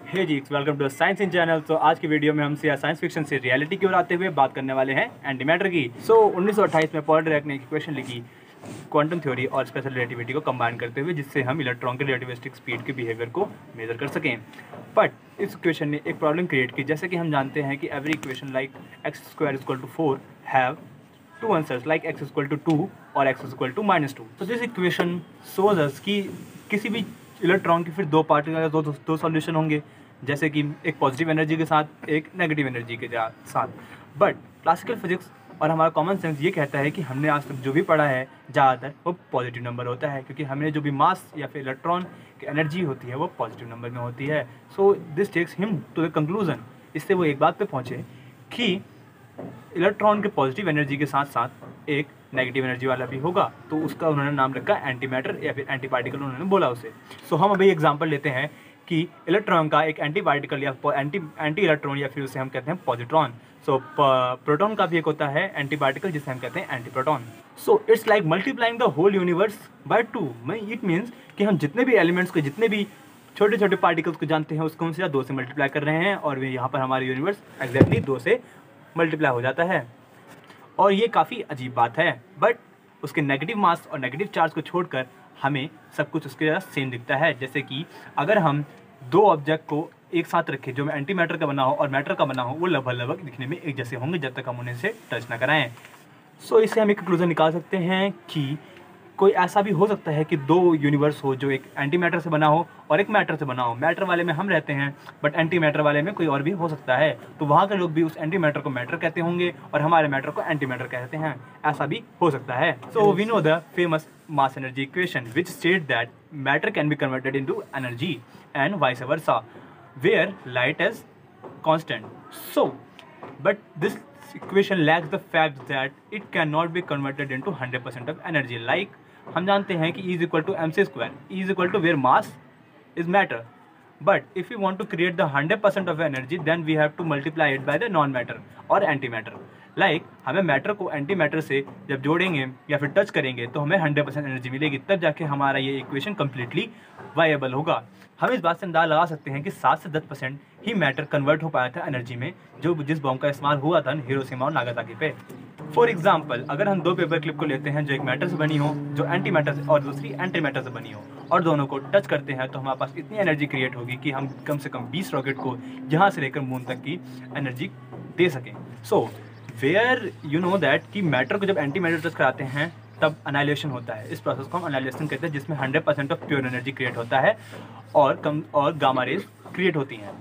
Hey ji, welcome to science in channel. तो आज की वीडियो में हम साइंस फिक्शन से रियलिटी की ओर आते हुए बात करने वाले हैं एंटी मैटर की। 1928 में पॉल डिराक ने एक इक्वेशन लिखी क्वांटम थ्योरी और स्पेशल रिलेटिविटी को कंबाइन करते हुए, जिससे हम इलेक्ट्रॉन के रिलेटिविस्टिक स्पीड के बिहेवियर को मेजर कर सकें। बट इस इक्वेशन ने एक प्रॉब्लम क्रिएट की। जैसे कि हम जानते हैं कि every equation like x² = 4 have two answers like x=2 और x=-2। तो दिस इक्वेशन शोज अस कि किसी भी इलेक्ट्रॉन के फिर दो पार्टिकल दो सॉल्यूशन होंगे, जैसे कि एक पॉजिटिव एनर्जी के साथ एक नेगेटिव एनर्जी के साथ। बट क्लासिकल फिजिक्स और हमारा कॉमन सेंस ये कहता है कि हमने आज तक जो भी पढ़ा है ज़्यादातर वो पॉजिटिव नंबर होता है, क्योंकि हमने जो भी मास या फिर इलेक्ट्रॉन की एनर्जी होती है वो पॉजिटिव नंबर में होती है। So this takes him to the conclusion. इससे वो एक बात पे पहुँचे कि इलेक्ट्रॉन के पॉजिटिव एनर्जी के साथ साथ एक नेगेटिव एनर्जी वाला भी होगा, तो उसका उन्होंने नाम रखा एंटी मैटर या फिर एंटी पार्टिकल उन्होंने बोला उसे। सो हम अभी एग्जांपल लेते हैं कि इलेक्ट्रॉन का एक एंटी पार्टिकल या एंटी इलेक्ट्रॉन या फिर उसे हम कहते हैं पॉजिट्रॉन। सो प्रोटॉन का भी एक होता है एंटी पार्टिकल जिसे हम कहते हैं anti proton. So it's like multiplying the whole universe by 2। It means कि हम जितने भी एलिमेंट्स को, जितने भी छोटे छोटे पार्टिकल्स को जानते हैं उसको हम सीधा 2 से मल्टीप्लाई कर रहे हैं, और यहाँ पर हमारा यूनिवर्स एग्जैक्टली 2 से मल्टीप्लाई हो जाता है। और ये काफ़ी अजीब बात है, बट उसके नेगेटिव मास और नेगेटिव चार्ज को छोड़कर हमें सब कुछ उसके जरा सेम दिखता है। जैसे कि अगर हम दो ऑब्जेक्ट को एक साथ रखें जो एंटी मैटर का बना हो और मैटर का बना हो, वो लगभग दिखने में एक जैसे होंगे जब तक हम उन्हें से टच ना कराएं। सो इससे हम एक कंक्लूजन निकाल सकते हैं कि कोई ऐसा भी हो सकता है कि दो यूनिवर्स हो जो एक एंटी मैटर से बना हो और एक मैटर से बना हो। मैटर वाले में हम रहते हैं, बट एंटी मैटर वाले में कोई और भी हो सकता है। तो वहाँ के लोग भी उस एंटी मैटर को मैटर कहते होंगे और हमारे मैटर को एंटी मैटर कहते हैं। ऐसा भी हो सकता है। So we know the famous mass energy equation which state that matter can be converted into energy and vice versa, where light is constant. So but this equation lacks the fact that it cannot be converted into 100% of energy. Like हम जानते हैं कि E = mc², E = where mass is matter. But if we want to create the 100% of energy, then we have to multiply it by the non-matter or anti-matter. Like हमें matter को anti matter से जब जोड़ेंगे या फिर touch करेंगे तो हमें 100% एनर्जी मिलेगी, तब जाके हमारा ये इक्वेशन कम्प्लीटली वायबल होगा। हम इस बात से अंदाजा लगा सकते हैं कि 7 से 10% ही मैटर कन्वर्ट हो पाया था एनर्जी में, जो जिस बॉम्ब का इस्तेमाल हुआ था हिरोशिमा और नागासाकी पे। फॉर एग्जाम्पल, अगर हम दो पेपर क्लिप को लेते हैं जो एक मैटर से बनी हो, जो एंटी मैटर से, और दूसरी एंटी मैटर से बनी हो, और दोनों को टच करते हैं, तो हमारे पास इतनी एनर्जी क्रिएट होगी कि हम कम से कम 20 रॉकेट को यहाँ से लेकर मून तक की एनर्जी दे सकें। So where you know that कि मैटर को जब एंटी मैटर टच कराते हैं तब अनाइलेशन होता है। इस प्रोसेस को हम अनाइलेशन कहते हैं, जिसमें 100% ऑफ प्योर एनर्जी क्रिएट होता है और गामा रेज क्रिएट होती हैं।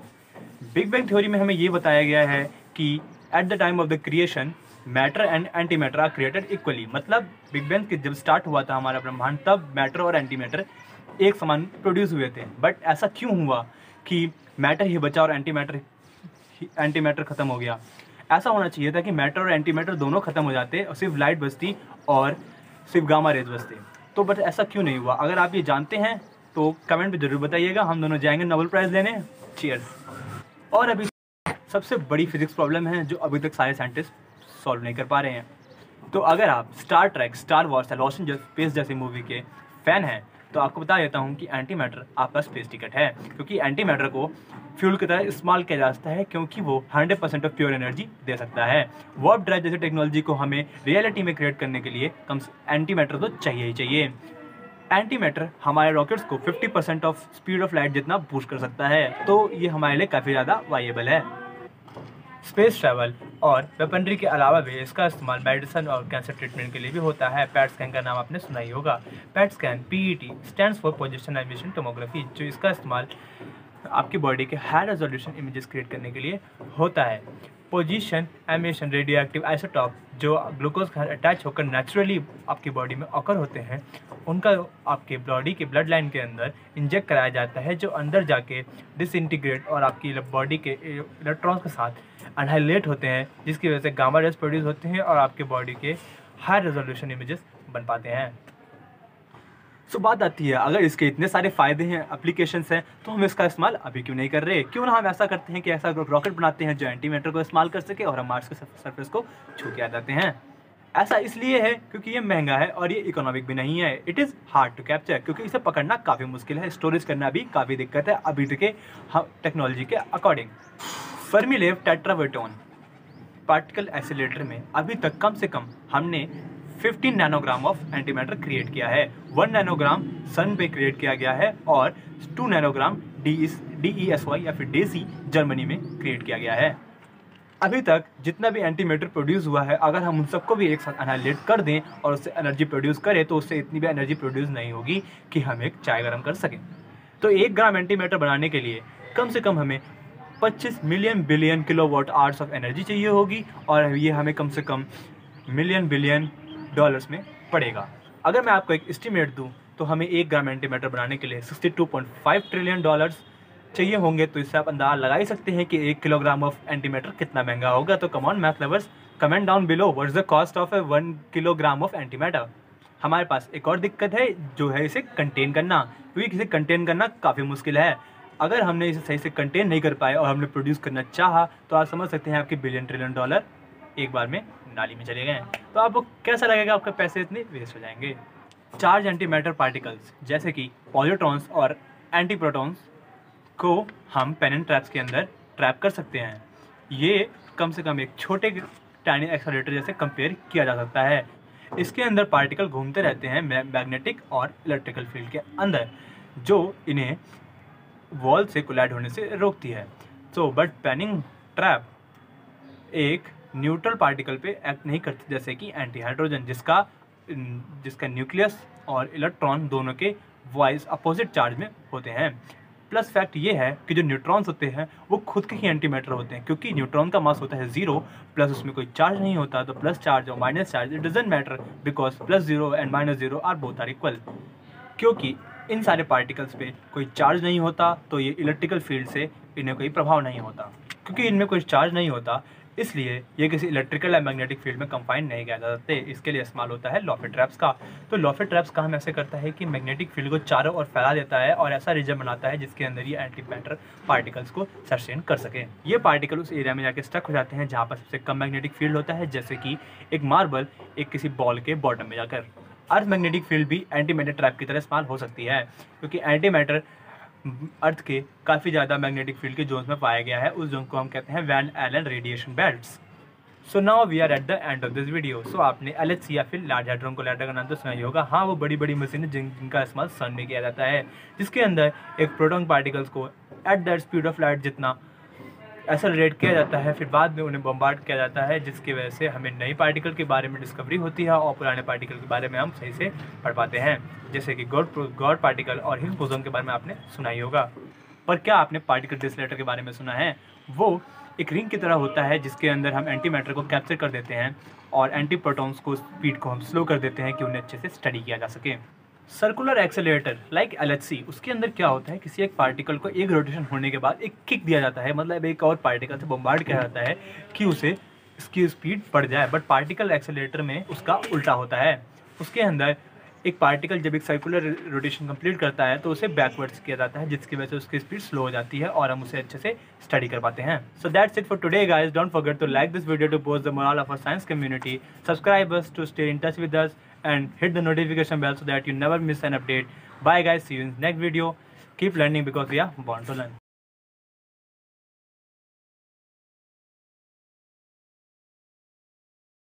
बिग बैंग थ्योरी में हमें ये बताया गया है कि at the time of the creation matter and anti matter are created equally. मतलब बिग बैंग जब स्टार्ट हुआ था हमारा ब्रह्मांड, तब मैटर और एंटी मैटर एक समान प्रोड्यूस हुए थे। बट ऐसा क्यों हुआ कि मैटर ही बचा और एंटी मैटर खत्म हो गया? ऐसा होना चाहिए था कि मैटर और एंटी मैटर दोनों खत्म हो जाते और सिर्फ लाइट बचती और सिर्फ गामा रेज बचते। तो बट ऐसा क्यों नहीं हुआ? अगर आप ये जानते हैं तो कमेंट पे जरूर बताइएगा। हम दोनों जाएंगे नोबेल प्राइज़ लेने। चीयर्स। और अभी सबसे बड़ी फिजिक्स प्रॉब्लम है जो अभी तक सारे साइंटिस्ट सॉल्व नहीं कर पा रहे हैं। तो अगर आप स्टार ट्रैक, स्टार वॉर्स या लॉस्ट इन स्पेस जैसी मूवी के फ़ैन हैं तो आपको बता देता हूँ कि एंटी मैटर आपका स्पेस टिकट है, क्योंकि एंटी मैटर को फ्यूल की तरह इस्तेमाल किया जा सकता है, क्योंकि वो 100% ऑफ प्योर एनर्जी दे सकता है। वार्प ड्राइव जैसी टेक्नोलॉजी को हमें रियलिटी में क्रिएट करने के लिए एंटी मैटर तो चाहिए ही चाहिए। एंटी मैटर हमारे रॉकेट्स को 50% ऑफ स्पीड ऑफ लाइट जितना बूस्ट कर सकता है, तो ये हमारे लिए काफ़ी ज़्यादा वाइएबल है। स्पेस ट्रैवल और वेपनरी के अलावा भी इसका इस्तेमाल मेडिसिन और कैंसर ट्रीटमेंट के लिए भी होता है। पैट स्कैन का नाम आपने सुना ही होगा। PET scan PET stands for position emission tomography, जो इसका इस्तेमाल आपकी बॉडी के हाई रेजोल्यूशन इमेजेस क्रिएट करने के लिए होता है। Position emission radio active isotope जो ग्लूकोज के साथ अटैच होकर नेचुरली आपकी बॉडी में ऑकर होते हैं, उनका आपके बॉडी के ब्लड लाइन के अंदर इंजेक्ट कराया जाता है, जो अंदर जाके डिसइंटीग्रेट और आपकी बॉडी के इलेक्ट्रॉन्स के साथ अनहाइलेट होते हैं, जिसकी वजह से गामा रेज प्रोड्यूस होते हैं और आपके बॉडी के हाई रेजोल्यूशन इमेजेस बन पाते हैं। सो बात आती है, अगर इसके इतने सारे फ़ायदे हैं, एप्लीकेशंस हैं, तो हम इसका इस्तेमाल अभी क्यों नहीं कर रहे? क्यों ना हम ऐसा करते हैं कि ऐसा रॉकेट बनाते हैं जो एंटी मैटर को इस्तेमाल कर सके और हम मार्स के सरफेस को छू के आ जाते हैं। ऐसा इसलिए है क्योंकि ये महंगा है और ये इकोनॉमिक भी नहीं है। It is hard to capture क्योंकि इसे पकड़ना काफ़ी मुश्किल है, स्टोरेज करना भी काफ़ी दिक्कत है अभी के टेक्नोलॉजी के अकॉर्डिंग। फर्मीलेव टेट्रावेटोन पार्टिकल एक्सीलरेटर में अभी तक कम से कम हमने 15 नैनोग्राम ऑफ एंटीमैटर क्रिएट किया है। 1 नैनोग्राम सन पे क्रिएट किया गया है और 2 नैनोग्राम DESY या फिर डेसी जर्मनी में क्रिएट किया गया है। अभी तक जितना भी एंटीमैटर प्रोड्यूस हुआ है, अगर हम उन सबको भी एक साथ एनालाइज कर दें और उससे एनर्जी प्रोड्यूस करें तो उससे इतनी भी एनर्जी प्रोड्यूस नहीं होगी कि हम एक चाय गर्म कर सकें। तो 1 ग्राम एंटीमैटर बनाने के लिए कम से कम हमें 25 million billion kilowatt hours of energy चाहिए होगी और ये हमें कम से कम मिलियन बिलियन डॉलर्स में पड़ेगा। अगर मैं आपको एक एस्टीमेट दूं तो हमें 1 ग्राम एंटीमैटर बनाने के लिए 62.5 ट्रिलियन डॉलर्स चाहिए होंगे। तो इससे आप अंदाजा लगा ही सकते हैं कि 1 किलोग्राम ऑफ एंटीमैटर कितना महंगा होगा। तो come on math lovers, comment down below what is the cost of 1 kilogram of antimatter. हमारे पास एक और दिक्कत है जो है इसे कंटेन करना, क्योंकि इसे कंटेन करना काफ़ी मुश्किल है। अगर हमने इसे सही से कंटेन नहीं कर पाए और हमने प्रोड्यूस करना चाहा तो आप समझ सकते हैं आपके बिलियन ट्रिलियन डॉलर एक बार में नाली में चले गए। तो आपको कैसा लगेगा, आपके पैसे इतने वेस्ट हो जाएंगे। चार्ज एंटीमैटर पार्टिकल्स जैसे कि पॉजिट्रॉन्स और एंटीप्रोटॉन्स को हम पेन एंड ट्रैप्स के अंदर ट्रैप कर सकते हैं। ये कम से कम एक छोटे टाइनी एक्सेलरेटर जैसे कंपेयर किया जा सकता है। इसके अंदर पार्टिकल घूमते रहते हैं मैग्नेटिक और इलेक्ट्रिकल फील्ड के अंदर, जो इन्हें वॉल से कोलाइड होने से रोकती है। तो बट पेनिंग ट्रैप एक न्यूट्रल पार्टिकल पे एक्ट नहीं करती, जैसे कि एंटी हाइड्रोजन जिसका न्यूक्लियस और इलेक्ट्रॉन दोनों के वाइज अपोजिट चार्ज में होते हैं। प्लस फैक्ट ये है कि जो न्यूट्रॉन्स होते हैं वो खुद के ही एंटीमैटर होते हैं, क्योंकि न्यूट्रॉन का मास होता है 0 प्लस उसमें कोई चार्ज नहीं होता। तो प्लस चार्ज और minus charge it doesn't matter because +0 and -0 are both are equal. क्योंकि इन सारे पार्टिकल्स पे कोई चार्ज नहीं होता तो ये इलेक्ट्रिकल फील्ड से इन्हें कोई प्रभाव नहीं होता। क्योंकि इनमें कोई चार्ज नहीं होता इसलिए ये किसी इलेक्ट्रिकल या मैग्नेटिक फील्ड में कंफाइन नहीं किया जा सकते। इसके लिए इस्तेमाल होता है लॉफे ट्रैप्स का। तो लॉफे ट्रैप्स काम ऐसे करता है कि मैग्नेटिक फील्ड को चारों ओर फैला देता है और ऐसा रीजन बनाता है जिसके अंदर ये एंटीमैटर पार्टिकल्स को सस्टेन कर सके। ये पार्टिकल उस एरिया में जाके स्टक हो जाते हैं जहाँ पर सबसे कम मैग्नेटिक फील्ड होता है, जैसे कि एक मार्बल एक किसी बॉल के बॉटम में जाकर। अर्थ मैग्नेटिक फील्ड भी एंटीमैटर ट्रैप की तरह इस्तेमाल हो सकती है, क्योंकि एंटीमैटर अर्थ के काफ़ी ज़्यादा मैग्नेटिक फील्ड के जोन्स में पाया गया है। उस जोन को हम कहते हैं Van Allen radiation belts. So now we are at the end of this video. So आपने LHC या फिर लार्ज हाड्रोन कोलाइडर का नाम तो सुना ही होगा। हाँ, वो बड़ी बड़ी मशीनें जिनका इस्तेमाल सन में किया जाता है, जिसके अंदर एक प्रोटॉन पार्टिकल्स को at that speed of light जितना एक्सेलरेट किया जाता है, फिर बाद में उन्हें बम्बार्ड किया जाता है, जिसकी वजह से हमें नई पार्टिकल के बारे में डिस्कवरी होती है और पुराने पार्टिकल के बारे में हम सही से पढ़ पाते हैं, जैसे कि गॉड पार्टिकल और हिग्स बोसॉन के बारे में आपने सुना ही होगा। पर क्या आपने पार्टिकल डिसलेटर के बारे में सुना है? वो एक रिंग की तरह होता है जिसके अंदर हम एंटीमैटर को कैप्चर कर देते हैं और एंटी प्रोटॉन्स को स्पीड को हम स्लो कर देते हैं कि उन्हें अच्छे से स्टडी किया जा सके। सर्कुलर एक्सेलरेटर लाइक LHC, उसके अंदर क्या होता है, किसी एक पार्टिकल को एक रोटेशन होने के बाद एक किक दिया जाता है, मतलब एक और पार्टिकल से बम्बार्ड किया जाता है कि उसे इसकी स्पीड बढ़ जाए। बट पार्टिकल एक्सेलरेटर में उसका उल्टा होता है। उसके अंदर एक पार्टिकल जब एक सर्कुलर रोटेशन कंप्लीट करता है तो उसे बैकवर्ड्स किया जाता है, जिसकी वजह से उसकी स्पीड स्लो हो जाती है और हम उसे अच्छे से स्टडी कर पाते हैं। So that's it for today guys. Don't forget to like this video to post the moral of our science community, subscribe us to stay in touch with us and hit the notification bell so that you never miss an update. Bye guys, see you in the next video. Keep learning because we are born to learn.